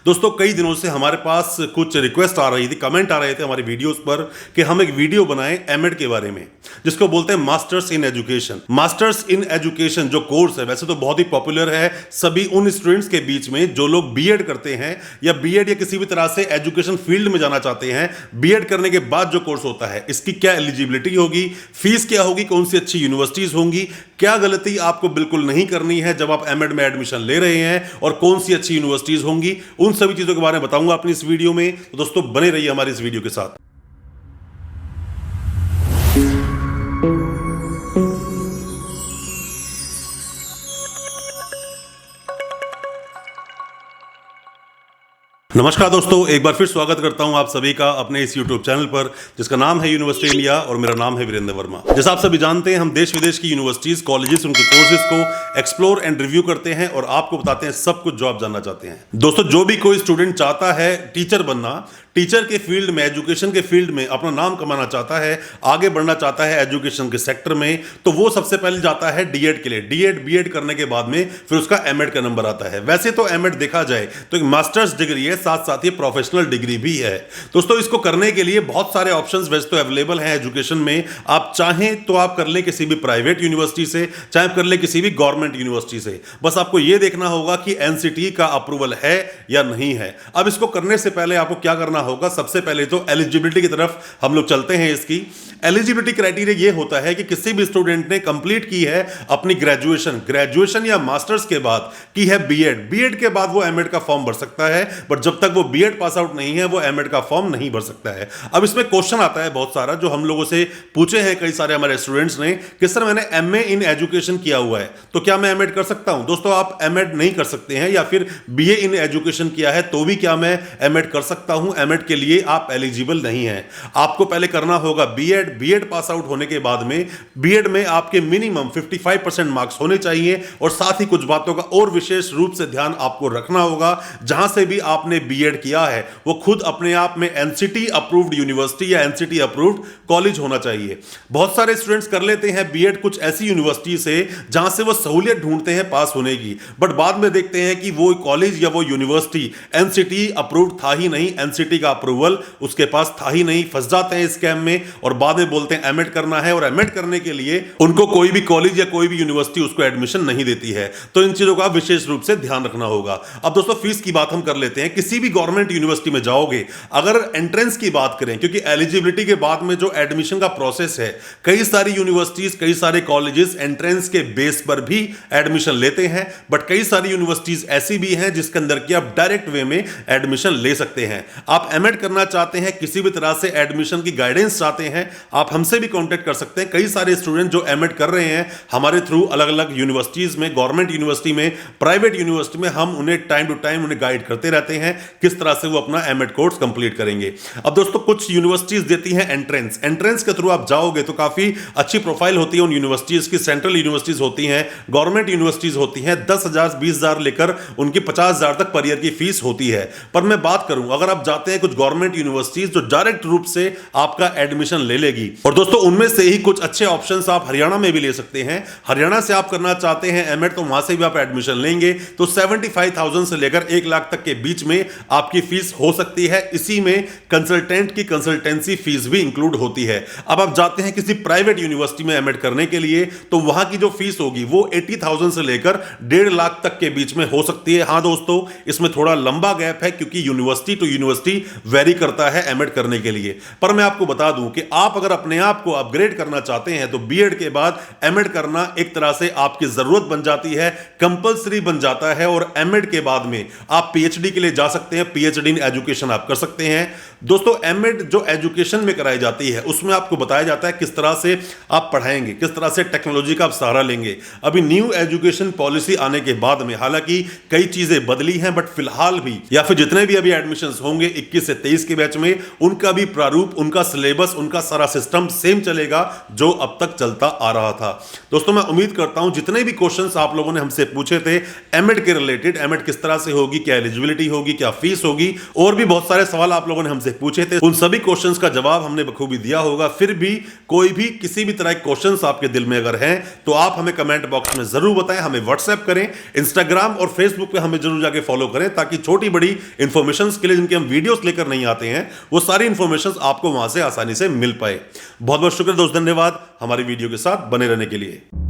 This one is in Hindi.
दोस्तों कई दिनों से हमारे पास कुछ रिक्वेस्ट आ रही थी, कमेंट आ रहे थे हमारी वीडियोस पर कि हम एक वीडियो बनाएं एमएड के बारे में, जिसको बोलते हैं masters in education. Masters in education जो कोर्स है वैसे तो बहुत ही पॉपुलर है सभी उन स्टूडेंट्स के बीच में जो लोग बीएड करते हैं या बीएड या किसी भी तरह से एजुकेशन फील्ड में जाना चाहते हैं। बीएड करने के बाद जो कोर्स होता है इसकी क्या एलिजिबिलिटी होगी, फीस क्या होगी, कौन सी अच्छी यूनिवर्सिटीज होंगी, क्या गलती आपको बिल्कुल नहीं करनी है जब आप एमएड में एडमिशन ले रहे हैं और कौन सी अच्छी यूनिवर्सिटीज होंगी, उन सभी चीजों के बारे में बताऊंगा अपनी इस वीडियो में। तो दोस्तों बने रहिए हमारी इस वीडियो के साथ। नमस्कार दोस्तों, एक बार फिर स्वागत करता हूं आप सभी का अपने इस YouTube चैनल पर जिसका नाम है यूनिवर्सिटी इंडिया और मेरा नाम है वीरेंद्र वर्मा। जैसा आप सभी जानते हैं हम देश विदेश की यूनिवर्सिटीज, कॉलेजेस, उनके कोर्सेज को एक्सप्लोर एंड रिव्यू करते हैं और आपको बताते हैं सब कुछ जो आप जानना चाहते हैं। दोस्तों जो भी कोई स्टूडेंट चाहता है टीचर बनना, टीचर के फील्ड में, एजुकेशन के फील्ड में अपना नाम कमाना चाहता है, आगे बढ़ना चाहता है एजुकेशन के सेक्टर में, तो वो सबसे पहले जाता है डीएड के लिए। डीएड बीएड करने के बाद में फिर उसका एमएड का नंबर आता है। वैसे तो एमएड देखा जाए तो एक मास्टर्स डिग्री है, साथ साथ ही प्रोफेशनल डिग्री भी है। दोस्तों इसको करने के लिए बहुत सारे ऑप्शंस वैसे तो अवेलेबल हैं एजुकेशन में। आप चाहें तो आप कर लें किसी भी प्राइवेट यूनिवर्सिटी से, चाहे आप कर लें किसी भी गवर्नमेंट यूनिवर्सिटी से। बस आपको यह देखना होगा कि एनसीटी का अप्रूवल है या नहीं है। अब इसको करने से पहले आपको क्या करना होगा, सबसे पहले तो एलिजिबिलिटी की तरफ हम लोग चलते हैं। इसकी एलिजिबिलिटी क्राइटेरिया ये होता है कि किसी भी स्टूडेंट ने कंप्लीट की है अपनी ग्रेजुएशन या मास्टर्स के बाद की है बीएड के बाद वो एमएड का फॉर्म भर सकता है, बट जब तक वो बीएड पास आउट नहीं है वो एमएड का फॉर्म नहीं भर सकता है। अब इसमें क्वेश्चन आता है बहुत सारा जो हम लोगों से पूछे हैं कई सारे हमारे स्टूडेंट्स ने कि सर मैंने एमए इन एजुकेशन किया हुआ है तो क्या मैं एमएड कर सकता हूं। दोस्तों आप एमएड नहीं कर सकते हैं, या फिर बीए इन एजुकेशन किया है तो भी क्या मैं एमएड कर सकता हूं? एमएड के लिए आप एलिजिबल नहीं हैं। आपको पहले करना होगा बीएड पास आउट होने के बाद में बीएड में आपके मिनिमम 55% मार्क्स होने चाहिए और साथ ही कुछ बातों का और विशेष रूप से ध्यान आपको रखना होगा। जहां से भी आपने बीएड किया है वो खुद अपने आप में एनसीटी अप्रूव्ड यूनिवर्सिटी या एनसीटी अप्रूव्ड कॉलेज होना चाहिए। बहुत सारे स्टूडेंट्स कर लेते हैं बीएड कुछ ऐसी यूनिवर्सिटी से जहां से वो सहूलियत ढूंढते हैं पास होने की, बट बाद में देखते हैं कि वो कॉलेज या वो यूनिवर्सिटी एनसीटी अप्रूव्ड था ही नहीं, एनसीटी का अप्रूवल उसके पास था ही नहीं। फंस जाते हैं स्कैम में और बाद में बोलते हैं एमएड करना है, और एमएड करने के लिए उनको कोई भी कॉलेज या कोई भी यूनिवर्सिटी उसको एडमिशन नहीं देती है। तो इन चीजों का विशेष रूप से ध्यान रखना होगा। अब दोस्तों फीस की बात हम कर लेते हैं। किसी भी गवर्नमेंट यूनिवर्सिटी में जाओगे, अगर एंट्रेंस की बात करें, क्योंकि एलिजिबिलिटी के बाद में जो एडमिशन का प्रोसेस है, कई सारी यूनिवर्सिटीज, कई सारे कॉलेजेस एंट्रेंस के बेस पर भी एडमिशन लेते हैं, बट कई सारी यूनिवर्सिटीज ऐसी भी हैं जिसके अंदर की आप डायरेक्ट वे में एडमिशन ले सकते हैं। आप एमएड करना चाहते हैं, किसी भी तरह से एडमिशन की गाइडेंस चाहते हैं, आप हमसे भी कांटेक्ट कर सकते हैं। कई सारे स्टूडेंट जो एमएड कर रहे हैं हमारे थ्रू अलग अलग यूनिवर्सिटीज में, गवर्नमेंट यूनिवर्सिटी में, प्राइवेट यूनिवर्सिटी में, हम उन्हें टाइम टू टाइम उन्हें गाइड करते रहते हैं किस तरह से वो अपना एमएड कोर्स कंप्लीट करेंगे। अब दोस्तों कुछ यूनिवर्सिटीज देती हैं एंट्रेंस के थ्रू आप जाओगे तो काफी अच्छी प्रोफाइल होती है उन यूनिवर्सिटीज की। सेंट्रल यूनिवर्सिटीज होती हैं, गवर्नमेंट यूनिवर्सिटीज होती हैं, 10,000 20,000 लेकर उनकी 50,000 तक पर ईयर की फीस होती है। पर मैं बात करूं अगर आप जाते हैं कुछ गवर्नमेंट यूनिवर्सिटीज जो डायरेक्ट रूप से आपका एडमिशन ले लेगी, और दोस्तों उनमें से ही कुछ अच्छे ऑप्शंस आप हरियाणा में भी ले सकते हैं। हरियाणा से आप करना चाहते हैं एमएड तो वहां से भी आप एडमिशन लेंगे तो 75,000 से लेकर 1 लाख तक के बीच में आपकी फीस हो सकती है। इसी में कंसल्टेंट की कंसल्टेंसी फीस भी इंक्लूड होती है। अब आप जाते हैं किसी प्राइवेट यूनिवर्सिटी में एमएड करने के लिए तो वहां की जो फीस होगी वो 80,000 से लेकर 1.5 लाख तक के बीच में हो सकती है। हां दोस्तों इसमें थोड़ा लंबा गैप है क्योंकि यूनिवर्सिटी टू यूनिवर्सिटी वेरी करता है एमएड करने के लिए। पर मैं आपको बता दूं कि आप अगर अपने आप को अपग्रेड करना चाहते हैं तो बीएड के बाद एमएड करना एक तरह से आपकी जरूरत बन जाती है, कंपलसरी बन जाता है। और एमएड के बाद में आप पीएचडी के लिए जा सकते हैं, पीएचडी इन एजुकेशन आप कर सकते हैं। दोस्तों एमएड जो एजुकेशन में कराई जाती है उसमें आपको बताया जाता है किस तरह से आप पढ़ाएंगे, किस तरह से टेक्नोलॉजी का आप सहारा लेंगे। अभी न्यू एजुकेशन पॉलिसी आने के बाद में हालांकि कई चीजें बदली हैं, बट फिलहाल भी या फिर जितने भी अभी एडमिशंस होंगे 21 से 23 के बैच में उनका भी प्रारूप, उनका सिलेबस, उनका सारा सिस्टम सेम चलेगा जो अब तक चलता आ रहा था। दोस्तों मैं उम्मीद करता हूं जितने भी क्वेश्चंस आप लोगों ने हमसे पूछे थे एमएड के रिलेटेड, एमएड किस तरह से होगी, क्या एलिजिबिलिटी होगी, क्या फीस होगी, और भी बहुत सारे सवाल आप लोगों ने हमसे पूछे थे, उन सभी क्वेश्चंस का जवाब हमने बखूबी दिया होगा। फिर भी कोई भी किसी भी तरह के क्वेश्चंस आपके दिल में अगर हैं तो आप हमें कमेंट बॉक्स में जरूर बताएं, हमें व्हाट्सएप करें, इंस्टाग्राम और फेसबुक पे हमें जरूर जाके फॉलो करें, ताकि छोटी बड़ी इंफॉर्मेशन के लिए जिनके हम वीडियोस लेकर नहीं आते हैं वो सारी इंफॉर्मेशन आपको वहां से आसानी से मिल पाए। बहुत बहुत शुक्रिया दोस्त, धन्यवाद हमारी वीडियो के साथ बने रहने के लिए।